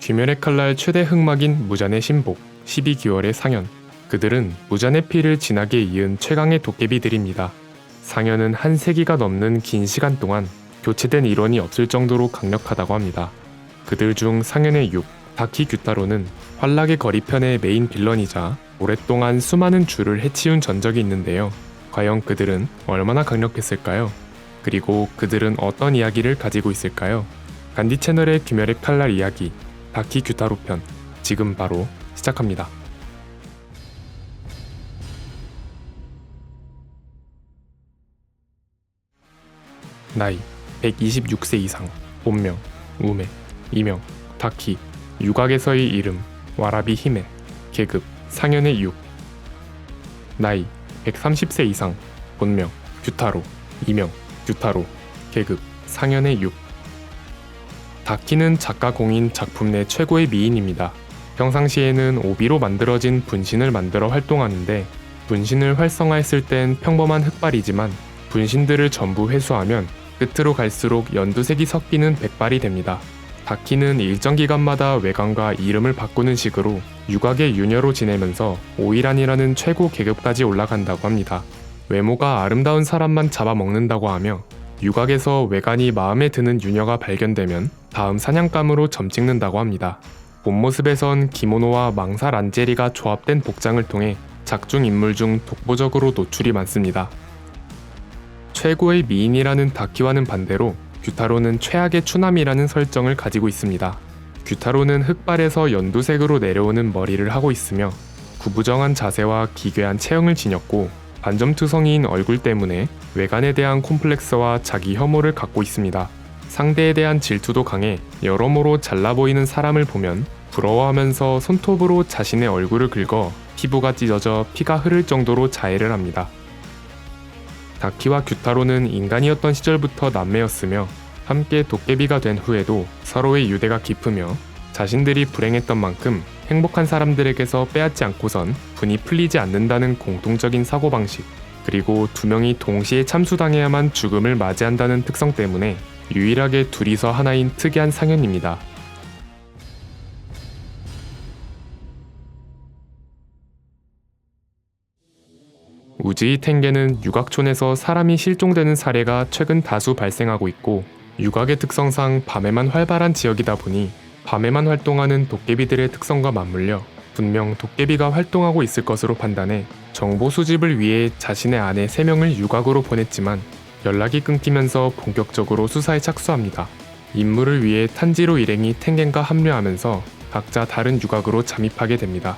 귀멸의 칼날 최대 흑막인 무잔의 신복 12개월의 상현. 그들은 무잔의 피를 진하게 이은 최강의 도깨비들입니다. 상현은 한 세기가 넘는 긴 시간 동안 교체된 일원이 없을 정도로 강력하다고 합니다. 그들 중 상현의 6, 다키 규타로는 환락의 거리편의 메인 빌런이자 오랫동안 수많은 주를 해치운 전적이 있는데요. 과연 그들은 얼마나 강력했을까요? 그리고 그들은 어떤 이야기를 가지고 있을까요? 간디 채널의 귀멸의 칼날 이야기 다키 규타로 편 지금 바로 시작합니다. 나이 126세 이상, 본명 우메, 이명 다키, 유곽에서의 이름 와라비 히메, 계급 상현의 6. 나이 130세 이상, 본명 규타로, 이명 규타로, 계급 상현의 6. 다키는 작가 공인 작품 내 최고의 미인입니다. 평상시에는 오비로 만들어진 분신을 만들어 활동하는데 분신을 활성화했을 땐 평범한 흑발이지만 분신들을 전부 회수하면 끝으로 갈수록 연두색이 섞이는 백발이 됩니다. 다키는 일정 기간마다 외관과 이름을 바꾸는 식으로 유곽의 유녀로 지내면서 오이란이라는 최고 계급까지 올라간다고 합니다. 외모가 아름다운 사람만 잡아먹는다고 하며 유곽에서 외관이 마음에 드는 유녀가 발견되면 다음 사냥감으로 점 찍는다고 합니다. 본 모습에선 기모노와 망사 란제리가 조합된 복장을 통해 작중 인물 중 독보적으로 노출이 많습니다. 최고의 미인이라는 다키와는 반대로 규타로는 최악의 추남이라는 설정을 가지고 있습니다. 규타로는 흑발에서 연두색으로 내려오는 머리를 하고 있으며 구부정한 자세와 기괴한 체형을 지녔고 반점투성이인 얼굴 때문에 외관에 대한 콤플렉스와 자기 혐오를 갖고 있습니다. 상대에 대한 질투도 강해 여러모로 잘나 보이는 사람을 보면 부러워하면서 손톱으로 자신의 얼굴을 긁어 피부가 찢어져 피가 흐를 정도로 자해를 합니다. 다키와 규타로는 인간이었던 시절부터 남매였으며 함께 도깨비가 된 후에도 서로의 유대가 깊으며 자신들이 불행했던 만큼 행복한 사람들에게서 빼앗지 않고선 분이 풀리지 않는다는 공통적인 사고방식, 그리고 두 명이 동시에 참수당해야만 죽음을 맞이한다는 특성 때문에 유일하게 둘이서 하나인 특이한 상현입니다. 우즈이 텐게는 유곽촌에서 사람이 실종되는 사례가 최근 다수 발생하고 있고 유곽의 특성상 밤에만 활발한 지역이다 보니 밤에만 활동하는 도깨비들의 특성과 맞물려 분명 도깨비가 활동하고 있을 것으로 판단해 정보 수집을 위해 자신의 아내 3명을 유곽으로 보냈지만 연락이 끊기면서 본격적으로 수사에 착수합니다. 임무를 위해 탄지로 일행이 텐겐과 합류하면서 각자 다른 유곽으로 잠입하게 됩니다.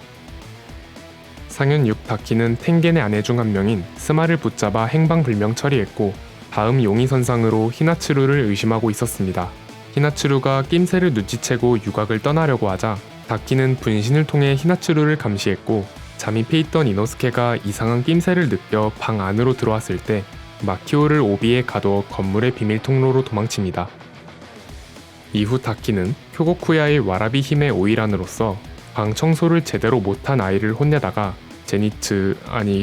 상현 6 다키는 텐겐의 아내 중 한 명인 스마를 붙잡아 행방불명 처리했고 다음 용의선상으로 히나츠루를 의심하고 있었습니다. 히나츠루가 낌새를 눈치채고 유곽을 떠나려고 하자 다키는 분신을 통해 히나츠루를 감시했고 잠입해 있던 이노스케가 이상한 낌새를 느껴 방 안으로 들어왔을 때 마키오를 오비에 가둬 건물의 비밀 통로로 도망칩니다. 이후 다키는 쿄고쿠야의 와라비 힘의 오이란으로서 방 청소를 제대로 못한 아이를 혼내다가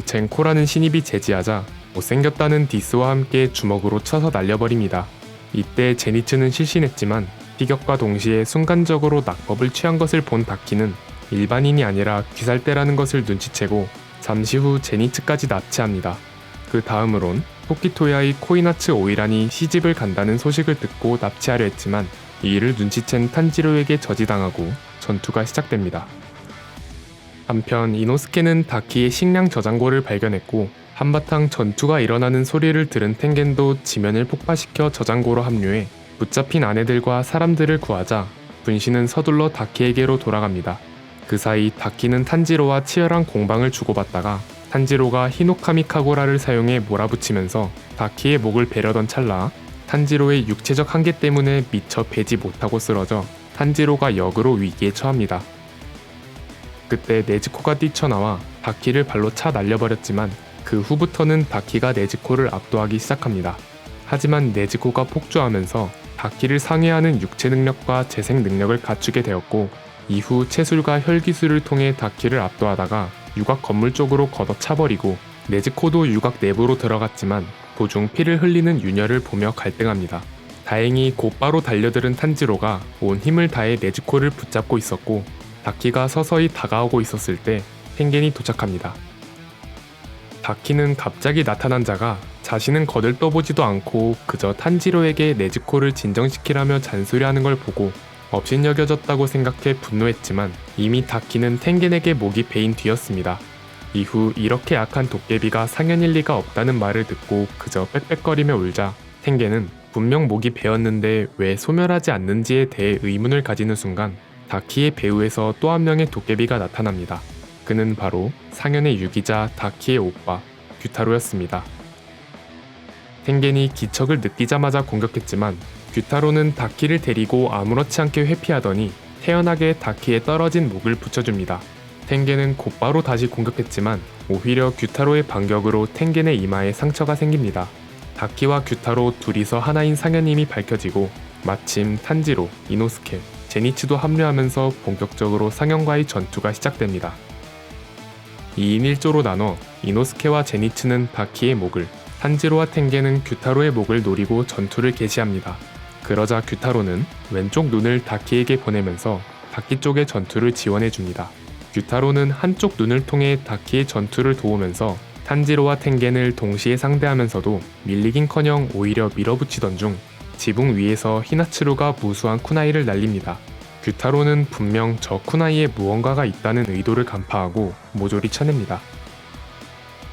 젠코라는 신입이 제지하자 못생겼다는 디스와 함께 주먹으로 쳐서 날려버립니다. 이때 제니츠는 실신했지만 피격과 동시에 순간적으로 낙법을 취한 것을 본 다키는 일반인이 아니라 귀살대라는 것을 눈치채고 잠시 후 제니츠까지 납치합니다. 그 다음으론 토키토야의 코이나츠 오이란이 시집을 간다는 소식을 듣고 납치하려 했지만 이 일을 눈치챈 탄지로에게 저지당하고 전투가 시작됩니다. 한편 이노스케는 다키의 식량 저장고를 발견했고 한바탕 전투가 일어나는 소리를 들은 텐겐도 지면을 폭파시켜 저장고로 합류해 붙잡힌 아내들과 사람들을 구하자 분신은 서둘러 다키에게로 돌아갑니다. 그 사이 다키는 탄지로와 치열한 공방을 주고받다가 탄지로가 히노카미 카고라를 사용해 몰아붙이면서 다키의 목을 베려던 찰나 탄지로의 육체적 한계 때문에 미처 베지 못하고 쓰러져 탄지로가 역으로 위기에 처합니다. 그때 네즈코가 뛰쳐나와 다키를 발로 차 날려버렸지만 그 후부터는 다키가 네즈코를 압도하기 시작합니다. 하지만 네즈코가 폭주하면서 다키를 상회하는 육체 능력과 재생 능력을 갖추게 되었고 이후 채술과 혈기술을 통해 다키를 압도하다가 유곽 건물 쪽으로 걷어차버리고 네즈코도 유곽 내부로 들어갔지만 도중 피를 흘리는 유녀를 보며 갈등합니다. 다행히 곧바로 달려들은 탄지로가 온 힘을 다해 네즈코를 붙잡고 있었고 다키가 서서히 다가오고 있었을 때 텐겐이 도착합니다. 다키는 갑자기 나타난 자가 자신은 거들떠보지도 않고 그저 탄지로에게 네즈코를 진정시키라며 잔소리하는 걸 보고 업신여겨졌다고 생각해 분노했지만 이미 다키는 텐겐에게 목이 베인 뒤였습니다. 이후 이렇게 약한 도깨비가 상현일 리가 없다는 말을 듣고 그저 빽빽거리며 울자 텐겐은 분명 목이 베었는데 왜 소멸하지 않는지에 대해 의문을 가지는 순간 다키의 배후에서 또 한 명의 도깨비가 나타납니다. 그는 바로 상현의 유기자 다키의 오빠 규타로였습니다. 텐겐이 기척을 느끼자마자 공격했지만 규타로는 다키를 데리고 아무렇지 않게 회피하더니 태연하게 다키에 떨어진 목을 붙여줍니다. 텐겐은 곧바로 다시 공격했지만 오히려 규타로의 반격으로 텐겐의 이마에 상처가 생깁니다. 다키와 규타로 둘이서 하나인 상현임이 밝혀지고 마침 탄지로, 이노스케, 제니츠도 합류하면서 본격적으로 상현과의 전투가 시작됩니다. 2인 1조로 나눠 이노스케와 제니츠는 다키의 목을, 탄지로와 텐겐은 규타로의 목을 노리고 전투를 개시합니다. 그러자 규타로는 왼쪽 눈을 다키에게 보내면서 다키 쪽의 전투를 지원해줍니다. 규타로는 한쪽 눈을 통해 다키의 전투를 도우면서 탄지로와 텐겐을 동시에 상대하면서도 밀리긴커녕 오히려 밀어붙이던 중 지붕 위에서 히나츠루가 무수한 쿠나이를 날립니다. 규타로는 분명 저 쿠나이에 무언가가 있다는 의도를 간파하고 모조리 쳐냅니다.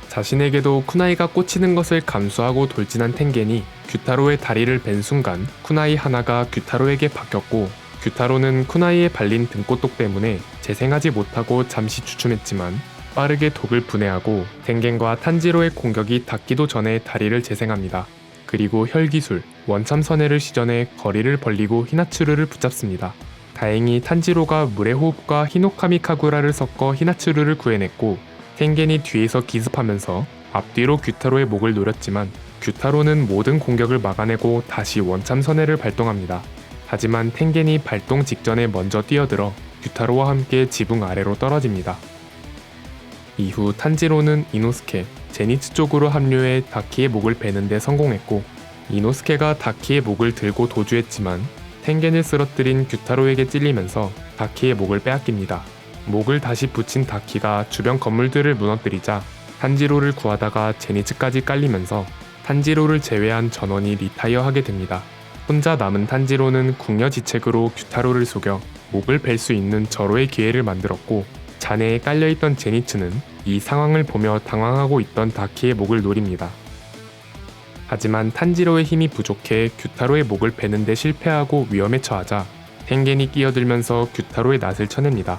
자신에게도 쿠나이가 꽂히는 것을 감수하고 돌진한 텐겐이 규타로의 다리를 벤 순간 쿠나이 하나가 규타로에게 박혔고 규타로는 쿠나이에 발린 등꽃독 때문에 재생하지 못하고 잠시 주춤했지만 빠르게 독을 분해하고 텐겐과 탄지로의 공격이 닿기도 전에 다리를 재생합니다. 그리고 혈기술, 원참선해를 시전해 거리를 벌리고 히나츠루를 붙잡습니다. 다행히 탄지로가 물의 호흡과 히노카미 카구라를 섞어 히나츠루를 구해냈고 텐겐이 뒤에서 기습하면서 앞뒤로 규타로의 목을 노렸지만 규타로는 모든 공격을 막아내고 다시 원참선해를 발동합니다. 하지만 텐겐이 발동 직전에 먼저 뛰어들어 규타로와 함께 지붕 아래로 떨어집니다. 이후 탄지로는 이노스케, 제니츠 쪽으로 합류해 다키의 목을 베는 데 성공했고 이노스케가 다키의 목을 들고 도주했지만 텐겐을 쓰러뜨린 규타로에게 찔리면서 다키의 목을 빼앗깁니다. 목을 다시 붙인 다키가 주변 건물들을 무너뜨리자 탄지로를 구하다가 제니츠까지 깔리면서 탄지로를 제외한 전원이 리타이어하게 됩니다. 혼자 남은 탄지로는 궁여지책으로 규타로를 속여 목을 벨 수 있는 절호의 기회를 만들었고 잔해에 깔려있던 제니츠는 이 상황을 보며 당황하고 있던 다키의 목을 노립니다. 하지만 탄지로의 힘이 부족해 규타로의 목을 베는 데 실패하고 위험에 처하자 텐겐이 끼어들면서 규타로의 낫을 쳐냅니다.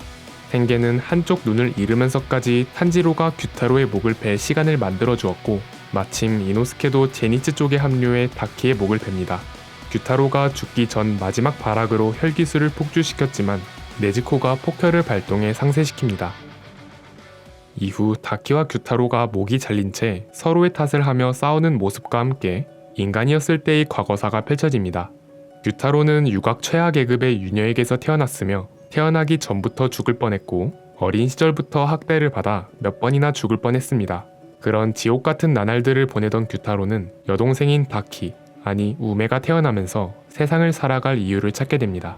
텐겐은 한쪽 눈을 잃으면서까지 탄지로가 규타로의 목을 벨 시간을 만들어 주었고 마침 이노스케도 제니츠 쪽에 합류해 다키의 목을 뱁니다. 규타로가 죽기 전 마지막 발악으로 혈기술을 폭주시켰지만 네즈코가 폭혈을 발동해 상쇄시킵니다. 이후 다키와 규타로가 목이 잘린 채 서로의 탓을 하며 싸우는 모습과 함께 인간이었을 때의 과거사가 펼쳐집니다. 규타로는 유곽 최하 계급의 유녀에게서 태어났으며 태어나기 전부터 죽을 뻔했고 어린 시절부터 학대를 받아 몇 번이나 죽을 뻔했습니다. 그런 지옥 같은 나날들을 보내던 규타로는 여동생인 다키, 아니 우메가 태어나면서 세상을 살아갈 이유를 찾게 됩니다.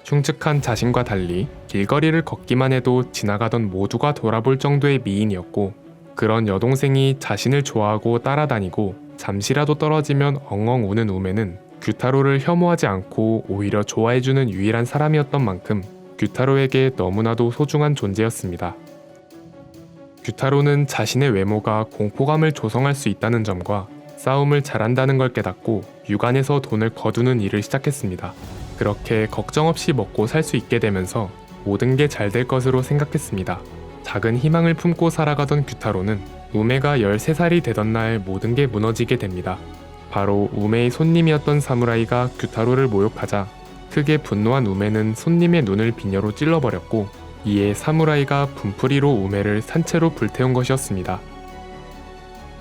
흉측한 자신과 달리 길거리를 걷기만 해도 지나가던 모두가 돌아볼 정도의 미인이었고 그런 여동생이 자신을 좋아하고 따라다니고 잠시라도 떨어지면 엉엉 우는 우메는 규타로를 혐오하지 않고 오히려 좋아해주는 유일한 사람이었던 만큼 규타로에게 너무나도 소중한 존재였습니다. 규타로는 자신의 외모가 공포감을 조성할 수 있다는 점과 싸움을 잘한다는 걸 깨닫고 육안에서 돈을 거두는 일을 시작했습니다. 그렇게 걱정 없이 먹고 살 수 있게 되면서 모든 게 잘 될 것으로 생각했습니다. 작은 희망을 품고 살아가던 규타로는 우메가 13살이 되던 날 모든 게 무너지게 됩니다. 바로 우메의 손님이었던 사무라이가 규타로를 모욕하자 크게 분노한 우메는 손님의 눈을 비녀로 찔러버렸고 이에 사무라이가 분풀이로 우메를 산채로 불태운 것이었습니다.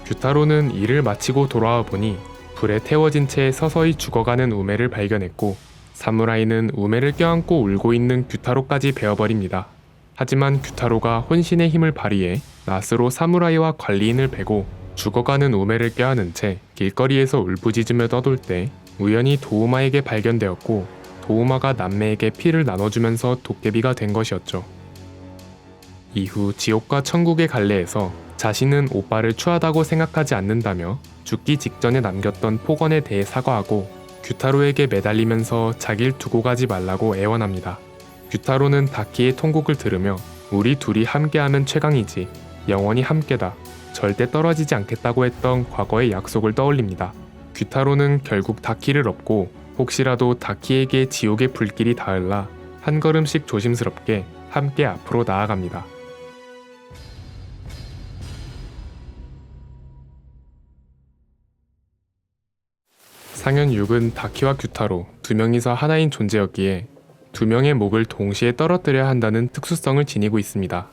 규타로는 일을 마치고 돌아와 보니 불에 태워진 채 서서히 죽어가는 우메를 발견했고 사무라이는 우메를 껴안고 울고 있는 규타로까지 베어버립니다. 하지만 규타로가 혼신의 힘을 발휘해 낫으로 사무라이와 관리인을 베고 죽어가는 우메를 껴안은 채 길거리에서 울부짖으며 떠돌 때 우연히 도우마에게 발견되었고 도우마가 남매에게 피를 나눠주면서 도깨비가 된 것이었죠. 이후 지옥과 천국의 갈래에서 자신은 오빠를 추하다고 생각하지 않는다며 죽기 직전에 남겼던 폭언에 대해 사과하고 규타로에게 매달리면서 자길 두고 가지 말라고 애원합니다. 규타로는 다키의 통곡을 들으며 우리 둘이 함께하면 최강이지, 영원히 함께다, 절대 떨어지지 않겠다고 했던 과거의 약속을 떠올립니다. 규타로는 결국 다키를 업고 혹시라도 다키에게 지옥의 불길이 닿을라 한 걸음씩 조심스럽게 함께 앞으로 나아갑니다. 상현 6은 다키와 규타로 두 명이서 하나인 존재였기에 두 명의 목을 동시에 떨어뜨려야 한다는 특수성을 지니고 있습니다.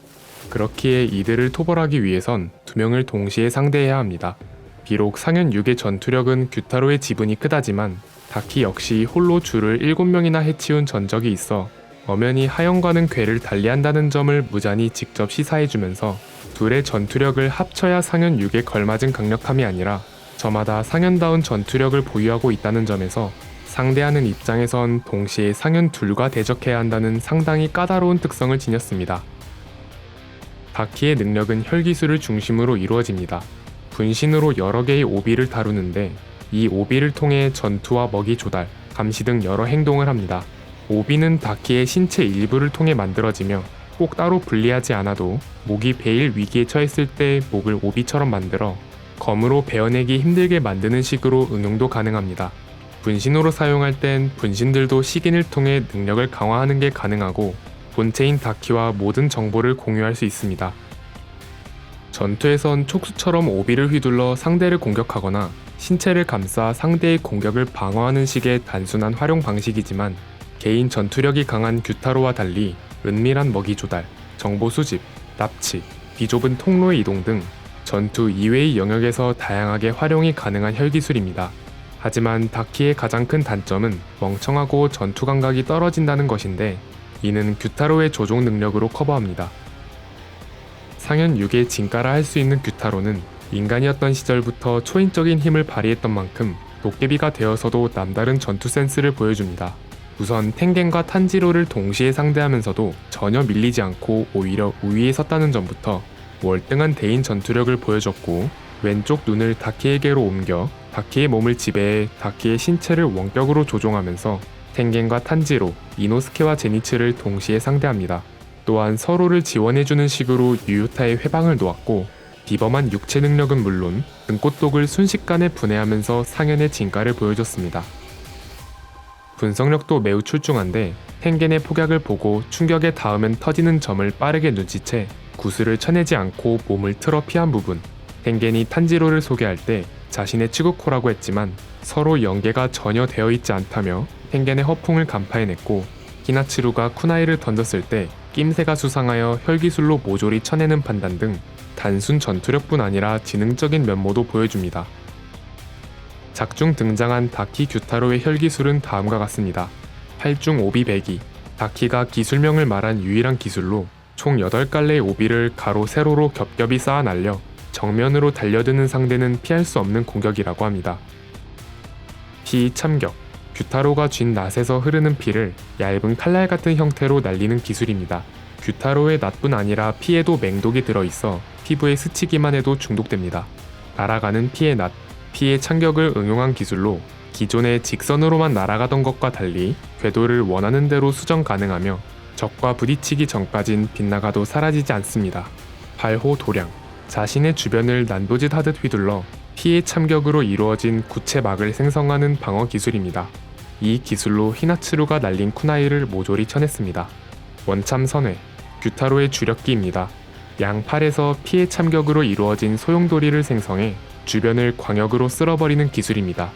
그렇기에 이들을 토벌하기 위해선 두 명을 동시에 상대해야 합니다. 비록 상현 6의 전투력은 규타로의 지분이 크다지만 다키 역시 홀로 줄을 7명이나 해치운 전적이 있어 엄연히 하영과는 궤를 달리한다는 점을 무잔히 직접 시사해주면서 둘의 전투력을 합쳐야 상현 6에 걸맞은 강력함이 아니라 저마다 상현다운 전투력을 보유하고 있다는 점에서 상대하는 입장에선 동시에 상현 둘과 대적해야 한다는 상당히 까다로운 특성을 지녔습니다. 다키의 능력은 혈기술을 중심으로 이루어집니다. 분신으로 여러 개의 오비를 다루는데 이 오비를 통해 전투와 먹이 조달, 감시 등 여러 행동을 합니다. 오비는 다키의 신체 일부를 통해 만들어지며 꼭 따로 분리하지 않아도 목이 베일 위기에 처했을 때 목을 오비처럼 만들어 검으로 베어내기 힘들게 만드는 식으로 응용도 가능합니다. 분신으로 사용할 땐 분신들도 식인을 통해 능력을 강화하는 게 가능하고 본체인 다키와 모든 정보를 공유할 수 있습니다. 전투에선 촉수처럼 오비를 휘둘러 상대를 공격하거나 신체를 감싸 상대의 공격을 방어하는 식의 단순한 활용 방식이지만 개인 전투력이 강한 규타로와 달리 은밀한 먹이 조달, 정보 수집, 납치, 비좁은 통로의 이동 등 전투 이외의 영역에서 다양하게 활용이 가능한 혈기술입니다. 하지만 다키의 가장 큰 단점은 멍청하고 전투 감각이 떨어진다는 것인데 이는 규타로의 조종 능력으로 커버합니다. 상현 6의 진가라 할 수 있는 규타로는 인간이었던 시절부터 초인적인 힘을 발휘했던 만큼 도깨비가 되어서도 남다른 전투 센스를 보여줍니다. 우선 텐겐과 탄지로를 동시에 상대하면서도 전혀 밀리지 않고 오히려 우위에 섰다는 점부터 월등한 대인 전투력을 보여줬고 왼쪽 눈을 다키에게로 옮겨 다키의 몸을 지배해 다키의 신체를 원격으로 조종하면서 텐겐과 탄지로, 이노스케와 제니츠를 동시에 상대합니다. 또한 서로를 지원해주는 식으로 유유타의 회방을 놓았고 비범한 육체 능력은 물론 등꽃독을 순식간에 분해하면서 상현의 진가를 보여줬습니다. 분석력도 매우 출중한데 텐겐의 폭약을 보고 충격에 닿으면 터지는 점을 빠르게 눈치채 구슬을 쳐내지 않고 몸을 틀어 피한 부분, 텐겐이 탄지로를 소개할 때 자신의 치구코라고 했지만 서로 연계가 전혀 되어 있지 않다며 텐겐의 허풍을 간파해냈고 히나츠루가 쿠나이를 던졌을 때 낌새가 수상하여 혈기술로 모조리 쳐내는 판단 등 단순 전투력뿐 아니라 지능적인 면모도 보여줍니다. 작중 등장한 다키 규타로의 혈기술은 다음과 같습니다. 8중 오비 배기, 다키가 기술명을 말한 유일한 기술로 총 8갈래의 오비를 가로 세로로 겹겹이 쌓아 날려 정면으로 달려드는 상대는 피할 수 없는 공격이라고 합니다. 피 참격, 규타로가 쥔 낫에서 흐르는 피를 얇은 칼날 같은 형태로 날리는 기술입니다. 규타로의 낫뿐 아니라 피에도 맹독이 들어있어 피부에 스치기만 해도 중독됩니다. 날아가는 피의 낫, 피의 참격을 응용한 기술로 기존의 직선으로만 날아가던 것과 달리 궤도를 원하는 대로 수정 가능하며 적과 부딪히기 전까진 빗나가도 사라지지 않습니다. 발호 도량, 자신의 주변을 난도짓 하듯 휘둘러 피의 참격으로 이루어진 구체막을 생성하는 방어 기술입니다. 이 기술로 히나츠루가 날린 쿠나이를 모조리 쳐냈습니다. 원참 선회, 규타로의 주력기입니다. 양팔에서 피의 참격으로 이루어진 소용돌이를 생성해 주변을 광역으로 쓸어버리는 기술입니다.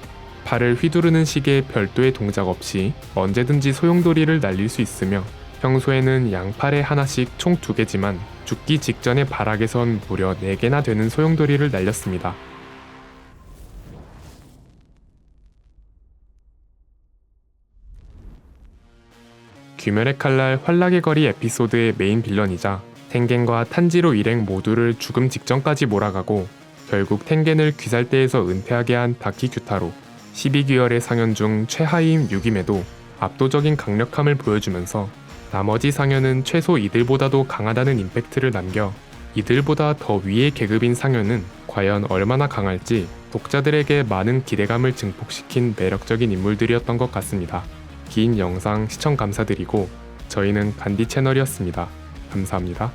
팔을 휘두르는 식의 별도의 동작 없이 언제든지 소용돌이를 날릴 수 있으며 평소에는 양팔에 하나씩 총 2개지만 죽기 직전의 발악에선 무려 4개나 되는 소용돌이를 날렸습니다. 귀멸의 칼날 환락의 거리 에피소드의 메인 빌런이자 텐겐과 탄지로 일행 모두를 죽음 직전까지 몰아가고 결국 텐겐을 귀살대에서 은퇴하게 한 다키 규타로, 12개월의 상연 중 최하위인 6임에도 압도적인 강력함을 보여주면서 나머지 상연은 최소 이들보다도 강하다는 임팩트를 남겨 이들보다 더 위의 계급인 상연은 과연 얼마나 강할지 독자들에게 많은 기대감을 증폭시킨 매력적인 인물들이었던 것 같습니다. 긴 영상 시청 감사드리고 저희는 간디 채널이었습니다. 감사합니다.